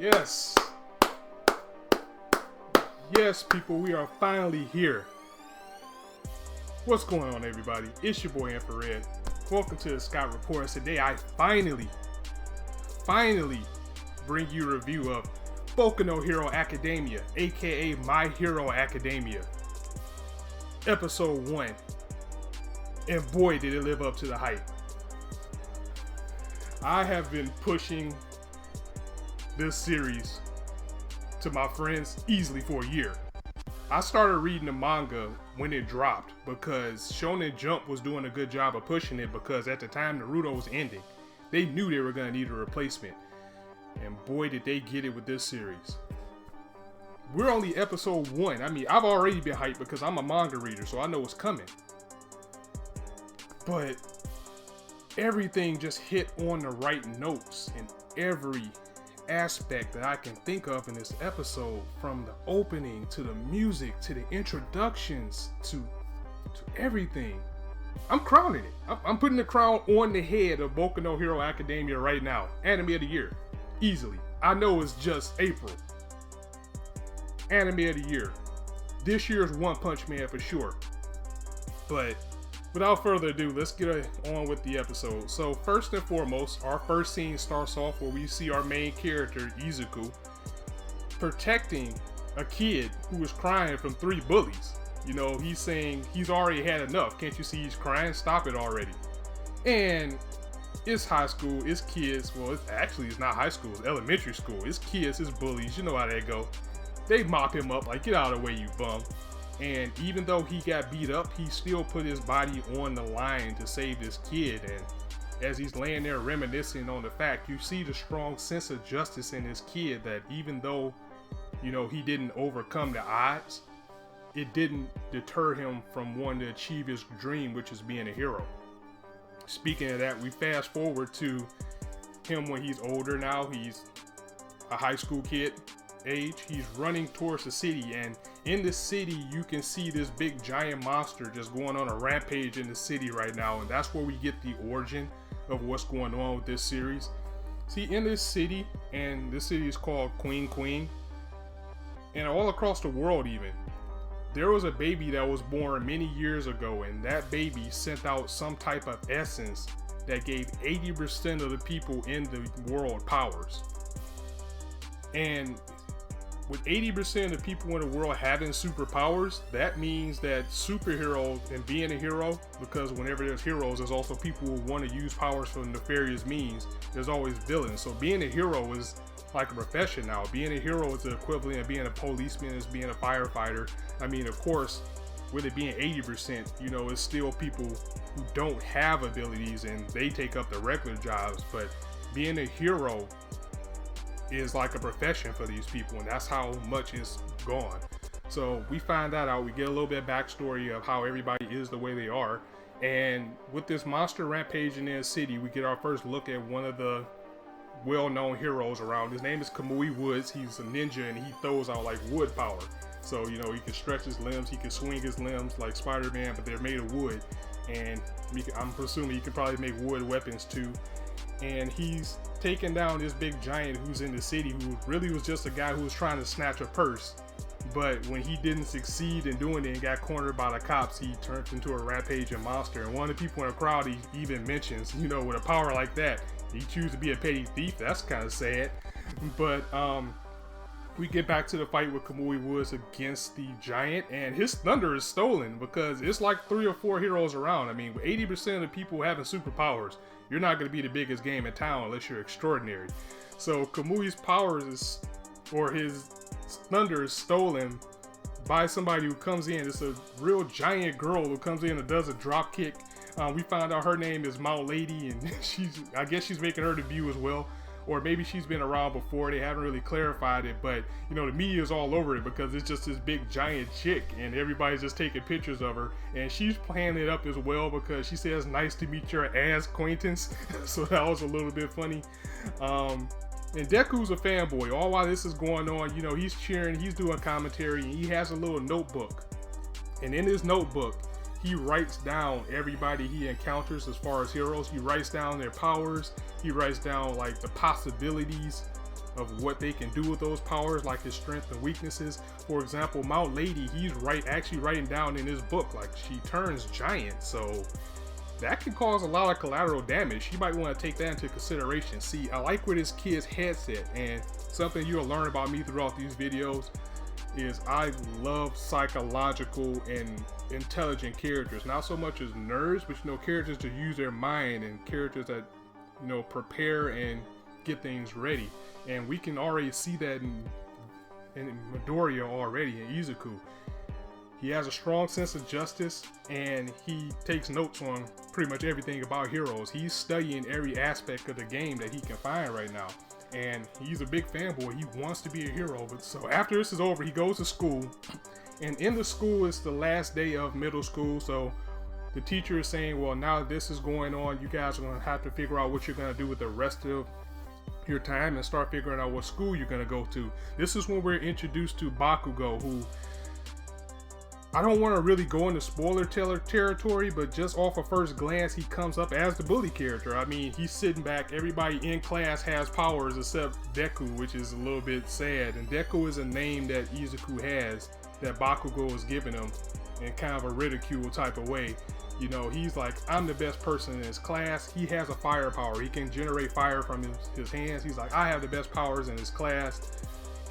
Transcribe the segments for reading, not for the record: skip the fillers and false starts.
Yes. Yes, people, we are finally here. What's going on, everybody? It's your boy Infrared. Welcome to the Scott Reports. Today, I finally bring you a review of Boku no Hero Academia, aka My Hero Academia, Episode 1. And boy, did it live up to the hype. I have been pushing this series to my friends easily for a year. I started reading the manga when it dropped because Shonen Jump was doing a good job of pushing it, because at the time Naruto was ending. They knew they were going to need a replacement. And boy, did they get it with this series. We're only episode 1. I mean, I've already been hyped because I'm a manga reader, so I know what's coming. But everything just hit on the right notes in every aspect that I can think of in this episode, from the opening to the music to the introductions to everything. I'm crowning it. I'm putting the crown on the head of Boku no Hero Academia right now. Anime of the year. Easily. I know it's just April. Anime of the year. This year's One Punch Man for sure. But without further ado, let's get on with the episode. So first and foremost, our first scene starts off where we see our main character, Izuku, protecting a kid who is crying from 3 bullies. You know, he's saying he's already had enough. Can't you see he's crying? Stop it already. And it's high school, it's kids. Well, it's not high school, it's elementary school. It's kids, it's bullies. You know how they go. They mop him up like, get out of the way, you bum. And even though he got beat up, he still put his body on the line to save this kid. And as he's laying there reminiscing on the fact, you see the strong sense of justice in this kid, that even though, you know, he didn't overcome the odds, it didn't deter him from wanting to achieve his dream, which is being a hero. Speaking of that, we fast forward to him when he's older now. He's a high school kid age. He's running towards the city, and in the city you can see this big giant monster just going on a rampage in the city right now. And that's where we get the origin of what's going on with this series. See, in this city, and this city is called Queen, and all across the world even, there was a baby that was born many years ago, and that baby sent out some type of essence that gave 80% of the people in the world powers. And with 80% of the people in the world having superpowers, that means that superheroes and being a hero, because whenever there's heroes, there's also people who want to use powers for nefarious means. There's always villains. So being a hero is like a profession now. Being a hero is the equivalent of being a policeman, is being a firefighter. I mean, of course, with it being 80%, you know, it's still people who don't have abilities and they take up the regular jobs. But being a hero is like a profession for these people, and that's how much is gone. So we find that out. We get a little bit of backstory of how everybody is the way they are. And with this monster rampage in the city, we get our first look at one of the well-known heroes around. His name is Kamui Woods. He's a ninja and he throws out like wood power. So, you know, he can stretch his limbs, he can swing his limbs like Spider-Man, but they're made of wood. And I'm presuming he can probably make wood weapons too. And he's taking down this big giant who's in the city, who really was just a guy who was trying to snatch a purse. But when he didn't succeed in doing it and got cornered by the cops, he turned into a rampaging monster. And one of the people in the crowd, he even mentions, you know, with a power like that, he chooses to be a petty thief. That's kind of sad. But we get back to the fight with Kamui Woods against the giant, and his thunder is stolen because it's like 3 or 4 heroes around. I mean, with 80% of the people having superpowers, you're not going to be the biggest game in town unless you're extraordinary. So Kamui's powers his thunder is stolen by somebody who comes in. It's a real giant girl who comes in and does a drop kick. We found out her name is Mount Lady, and I guess she's making her debut as well. Or maybe she's been around before. They haven't really clarified it, but you know, the media is all over it because it's just this big giant chick and everybody's just taking pictures of her, and she's playing it up as well because she says, "Nice to meet your ass acquaintance." So that was a little bit funny. And Deku's a fanboy. All while this is going on, you know, he's cheering, he's doing commentary, and he has a little notebook. And in his notebook, he writes down everybody he encounters as far as heroes. He writes down their powers. He writes down like the possibilities of what they can do with those powers, like his strengths and weaknesses. For example, Mount Lady, he's actually writing down in his book, like, she turns giant, so that can cause a lot of collateral damage. You might want to take that into consideration. See, I like where this kid's headset, and something you'll learn about me throughout these videos is I love psychological and intelligent characters. Not so much as nerds, but characters that use their mind and characters that prepare and get things ready. And we can already see that in Midoriya already, in Izuku. He has a strong sense of justice, and he takes notes on pretty much everything about heroes. He's studying every aspect of the game that he can find right now. And he's a big fanboy. He wants to be a hero. But so after this is over, he goes to school. And in the school, it's the last day of middle school. So the teacher is saying, well, now this is going on. You guys are going to have to figure out what you're going to do with the rest of your time and start figuring out what school you're going to go to. This is when we're introduced to Bakugo, who I don't want to really go into spoiler territory, but just off of first glance, he comes up as the bully character. I mean, he's sitting back. Everybody in class has powers except Deku, which is a little bit sad. And Deku is a name that Izuku has that Bakugo is giving him in kind of a ridicule type of way. He's like, I'm the best person in his class. He has a fire power. He can generate fire from his hands. He's like, I have the best powers in his class.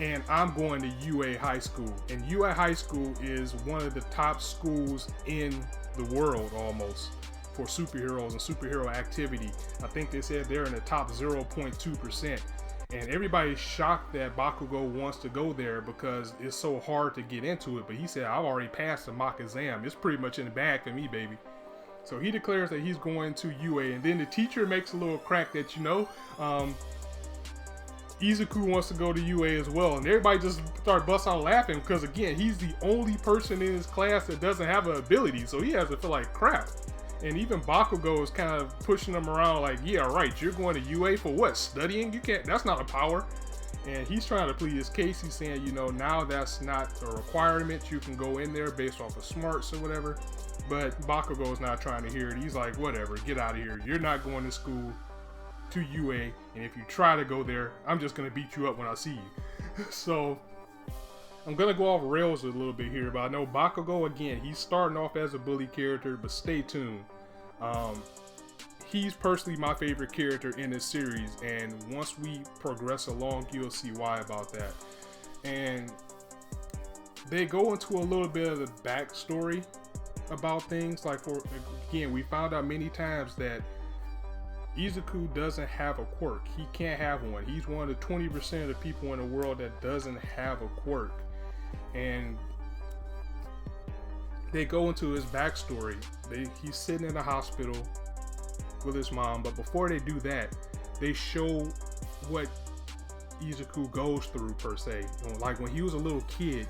And I'm going to UA High School. And UA High School is one of the top schools in the world almost for superheroes and superhero activity. I think they said they're in the top 0.2%. And everybody's shocked that Bakugo wants to go there because it's so hard to get into it. But he said, I've already passed the mock exam. It's pretty much in the bag for me, baby. So he declares that he's going to UA. And then the teacher makes a little crack that, Izuku wants to go to UA as well, and everybody just started busting out laughing because, again, he's the only person in his class that doesn't have an ability, so he has to feel like crap. And even Bakugo is kind of pushing him around like, yeah, right, you're going to UA for what? Studying? You can't, that's not a power. And he's trying to plead his case. He's saying, now that's not a requirement. You can go in there based off of smarts or whatever. But Bakugo is not trying to hear it. He's like, whatever, get out of here. You're not going to school to UA, and if you try to go there, I'm just gonna beat you up when I see you. So I'm gonna go off rails a little bit here, but I know Bakugo, again, he's starting off as a bully character, but stay tuned. He's personally my favorite character in this series, and once we progress along, you'll see why about that. And they go into a little bit of the backstory about things. Like, again, we found out many times that Izuku doesn't have a quirk. He can't have one. He's one of the 20% of the people in the world that doesn't have a quirk. And they go into his backstory. He's sitting in a hospital with his mom, but before they do that, they show what Izuku goes through, per se. Like, when he was a little kid,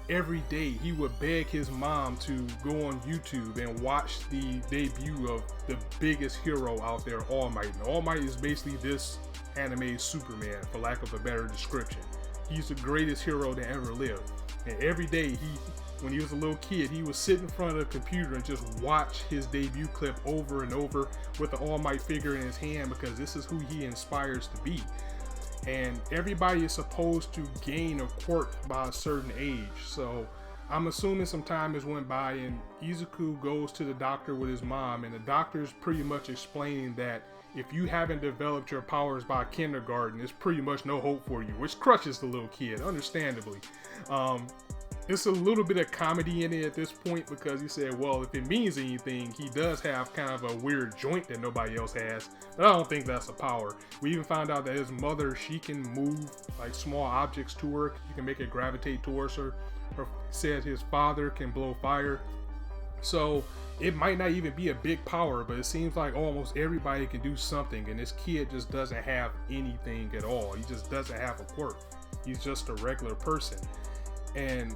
every day he would beg his mom to go on YouTube and watch the debut of the biggest hero out there, All Might. And All Might is basically this anime Superman, for lack of a better description. He's the greatest hero that ever lived. And every day, when he was a little kid, he would sit in front of the computer and just watch his debut clip over and over with the All Might figure in his hand, because this is who he inspires to be. And everybody is supposed to gain a quirk by a certain age. So I'm assuming some time has went by, and Izuku goes to the doctor with his mom, and the doctor's pretty much explaining that if you haven't developed your powers by kindergarten, there's pretty much no hope for you, which crushes the little kid, understandably. It's a little bit of comedy in it at this point, because he said, well, if it means anything, he does have kind of a weird joint that nobody else has, but I don't think that's a power. We even found out that his mother, she can move like small objects to her. You can make it gravitate towards her. Or said his father can blow fire. So it might not even be a big power, but it seems like almost everybody can do something, and this kid just doesn't have anything at all. He just doesn't have a quirk. He's just a regular person. And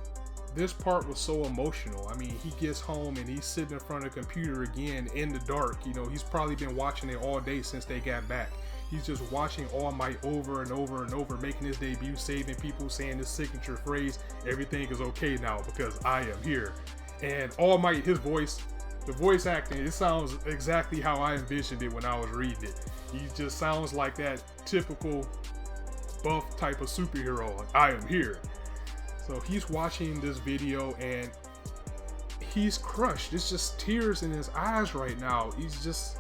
this part was so emotional. I mean, he gets home and he's sitting in front of the computer again in the dark. He's probably been watching it all day since they got back. He's just watching All Might over and over and over, making his debut, saving people, saying his signature phrase, everything is okay now because I am here. And All Might, his voice, the voice acting, it sounds exactly how I envisioned it when I was reading it. He just sounds like that typical buff type of superhero. Like, I am here. So he's watching this video and he's crushed. It's just tears in his eyes right now. He's just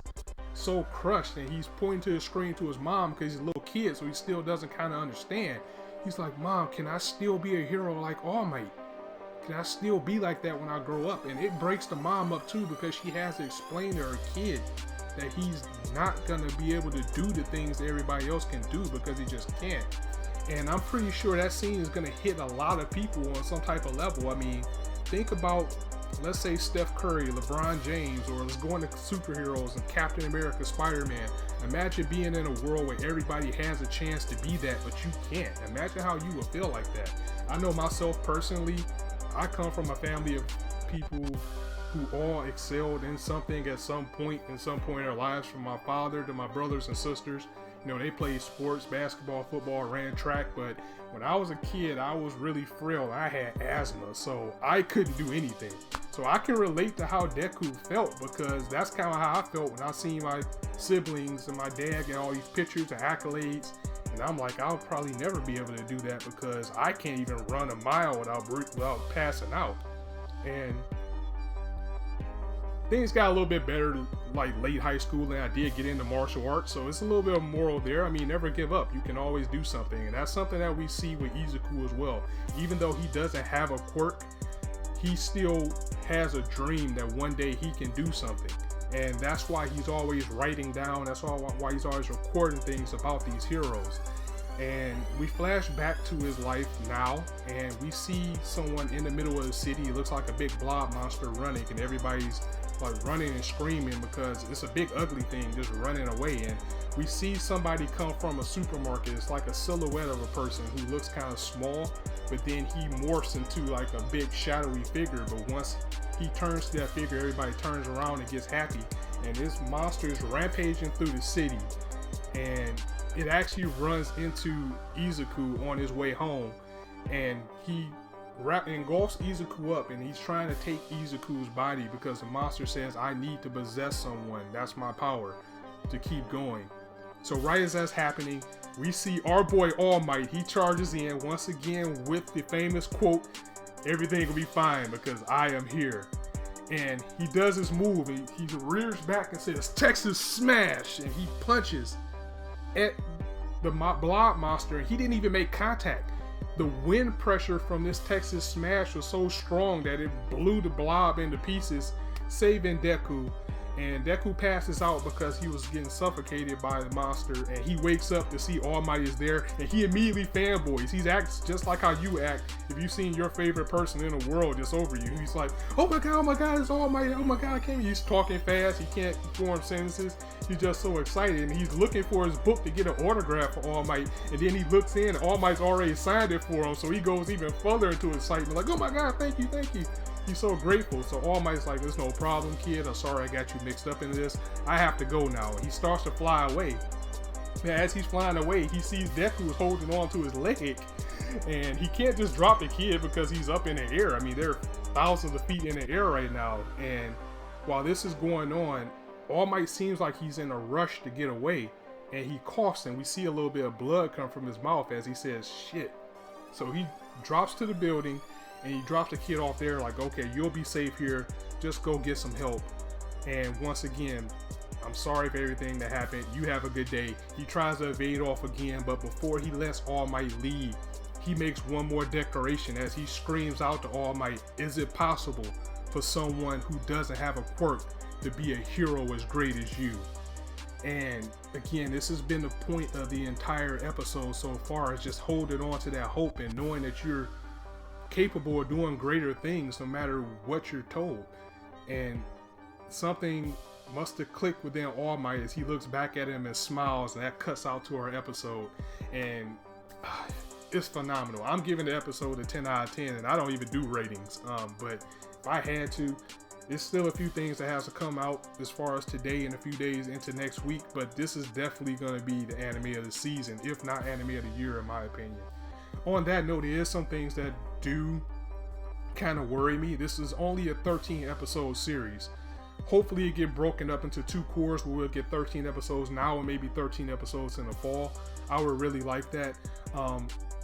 so crushed, and he's pointing to the screen to his mom because he's a little kid, so he still doesn't kind of understand. He's like, Mom, can I still be a hero like All Might? Can I still be like that when I grow up? And it breaks the mom up too, because she has to explain to her kid that he's not gonna be able to do the things that everybody else can do because he just can't. And I'm pretty sure that scene is gonna hit a lot of people on some type of level. I mean, think about, let's say Steph Curry, LeBron James, or let's go into superheroes and Captain America, Spider-Man. Imagine being in a world where everybody has a chance to be that, but you can't. Imagine how you would feel like that. I know myself personally, I come from a family of people who all excelled in something at some point in their lives, from my father to my brothers and sisters. You know, they played sports, basketball, football, ran track, but when I was a kid, I was really frail. I had asthma, so I couldn't do anything. So I can relate to how Deku felt, because that's kind of how I felt when I seen my siblings and my dad get all these pictures and accolades. And I'm like, I'll probably never be able to do that because I can't even run a mile without passing out. And things got a little bit better like late high school, and I did get into martial arts, so it's a little bit of moral there. I mean, never give up. You can always do something, and that's something that we see with Izuku as well. Even though he doesn't have a quirk, he still has a dream that one day he can do something. And that's why he's always writing down, that's why he's always recording things about these heroes. And we flash back to his life now, and we see someone in the middle of the city. It looks like a big blob monster running, and everybody's like running and screaming because it's a big ugly thing just running away. And we see somebody come from a supermarket. It's like a silhouette of a person who looks kind of small, but then he morphs into like a big shadowy figure. But once he turns to that figure, everybody turns around and gets happy, and this monster is rampaging through the city, and it actually runs into Izuku on his way home, and he engulfs Izuku up, and he's trying to take Izuku's body because the monster says, I need to possess someone. That's my power to keep going. So right as that's happening, we see our boy All Might. He charges in once again with the famous quote, everything will be fine because I am here. And he does his move, and he rears back and says, Texas Smash, and he punches at the blob monster, and he didn't even make contact. The wind pressure from this Texas Smash was so strong that it blew the blob into pieces, saving Deku. And Deku passes out because he was getting suffocated by the monster, and he wakes up to see All Might is there, and he immediately fanboys. He acts just like how you act if you've seen your favorite person in the world just over you. He's like, oh my god, it's All Might, oh my god, I can't. He's talking fast, he can't form sentences. He's just so excited, and he's looking for his book to get an autograph for All Might, and then he looks in, and All Might's already signed it for him, so he goes even further into excitement, like, oh my god, thank you. He's so grateful. So All Might's like, there's no problem, kid. I'm sorry I got you mixed up in this. I have to go now. And he starts to fly away. And as he's flying away, he sees Deku holding on to his leg. And he can't just drop the kid because he's up in the air. I mean, they're thousands of feet in the air right now. And while this is going on, All Might seems like he's in a rush to get away. And he coughs, and we see a little bit of blood come from his mouth as he says, shit. So he drops to the building, and he drops the kid off there like, okay, you'll be safe here. Just go get some help. And once again, I'm sorry for everything that happened. You have a good day. He tries to evade off again, but before he lets All Might leave, he makes one more declaration as he screams out to All Might, is it possible for someone who doesn't have a quirk to be a hero as great as you? And again, this has been the point of the entire episode so far, is just holding on to that hope and knowing that you're capable of doing greater things no matter what you're told. And something must have clicked within All Might as he looks back at him and smiles, and that cuts out to our episode. And it's phenomenal. I'm giving the episode a 10 out of 10, and I don't even do ratings, but if I had to, there's still a few things that has to come out as far as today and a few days into next week, but this is definitely going to be the anime of the season, if not anime of the year, in my opinion. On that note, there is some things that do kind of worry me. This is only a 13 episode series, Hopefully it get broken up into 2 cores where we'll get 13 episodes now and maybe 13 episodes in the fall. I would really like that.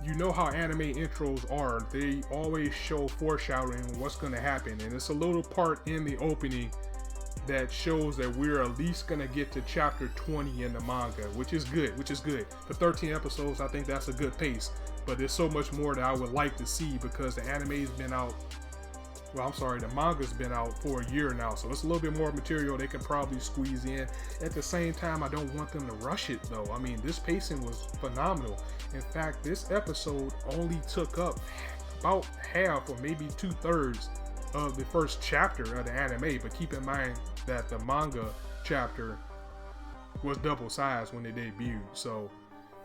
You know how anime intros are. They always show foreshadowing what's going to happen. And it's a little part in the opening that shows that we're at least going to get to chapter 20 in the manga, which is good. For 13 episodes, I think that's a good pace. But there's so much more that I would like to see because the anime's been out. Well, I'm sorry, the manga's been out for a year now, so it's a little bit more material they can probably squeeze in. At the same time, I don't want them to rush it though. I mean, this pacing was phenomenal. In fact, this episode only took up about half or maybe 2/3 of the first chapter of the anime, but keep in mind that the manga chapter was double size when it debuted, so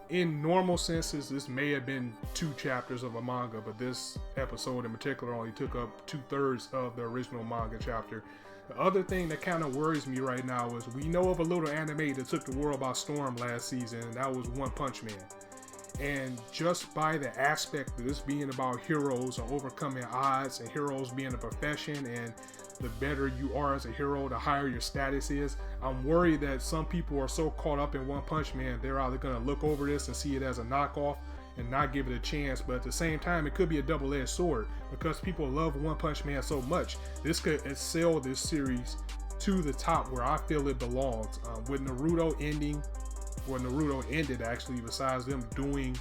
in normal senses, this may have been 2 chapters of a manga, but this episode in particular only took up 2/3 of the original manga chapter. The other thing that kind of worries me right now is we know of a little anime that took the world by storm last season, and that was One Punch Man. And just by the aspect of this being about heroes and overcoming odds and heroes being a profession, and the better you are as a hero, the higher your status is, I'm worried that some people are so caught up in One Punch Man, they're either going to look over this and see it as a knockoff and not give it a chance, but at the same time, it could be a double-edged sword because people love One Punch Man so much. This could excel this series to the top where I feel it belongs. With Naruto ending, where Naruto ended actually, besides them doing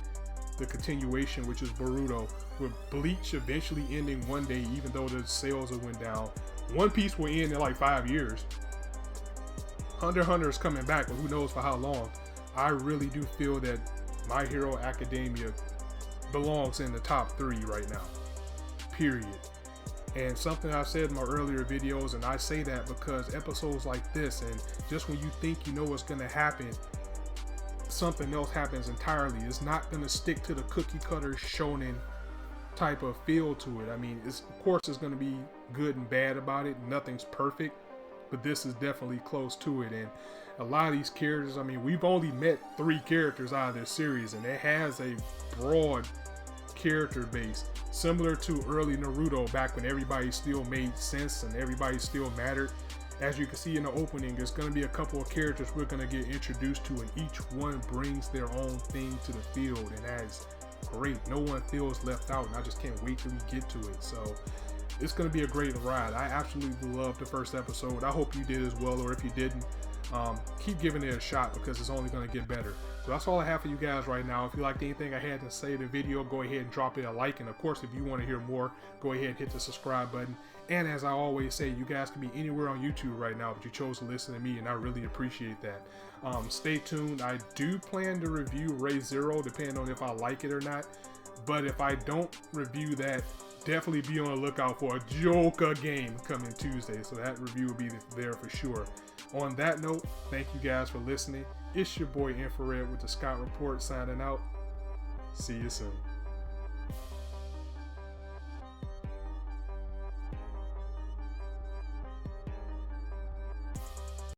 the continuation, which is Boruto, with Bleach eventually ending one day, even though the sales have went down. One Piece will end in like 5 years. Hunter x Hunter is coming back, but who knows for how long. I really do feel that My Hero Academia belongs in the top 3 right now, period. And something I said in my earlier videos, and I say that because episodes like this, and just when you think you know what's going to happen, something else happens entirely. It's not going to stick to the cookie cutter shonen type of feel to it. I mean, of course it's going to be good and bad about it. Nothing's perfect, but this is definitely close to it. And a lot of these characters, I mean, we've only met 3 characters out of this series, and it has a broad character base, similar to early Naruto, back when everybody still made sense and everybody still mattered. As you can see in the opening, there's going to be a couple of characters we're going to get introduced to, and each one brings their own thing to the field, and that's great. No one feels left out, and I just can't wait till we get to it. So it's going to be a great ride. I absolutely loved the first episode. I hope you did as well, or if you didn't, keep giving it a shot because it's only going to get better. So that's all I have for you guys right now. If you liked anything I had to say in the video, go ahead and drop it a like. And of course, if you want to hear more, go ahead and hit the subscribe button. And as I always say, you guys can be anywhere on YouTube right now, but you chose to listen to me, and I really appreciate that. Stay tuned. I do plan to review Re:Zero, depending on if I like it or not. But if I don't review that, definitely be on the lookout for a Joker game coming Tuesday. So that review will be there for sure. On that note, thank you guys for listening. It's your boy Infrared with the Scott Report signing out. See you soon.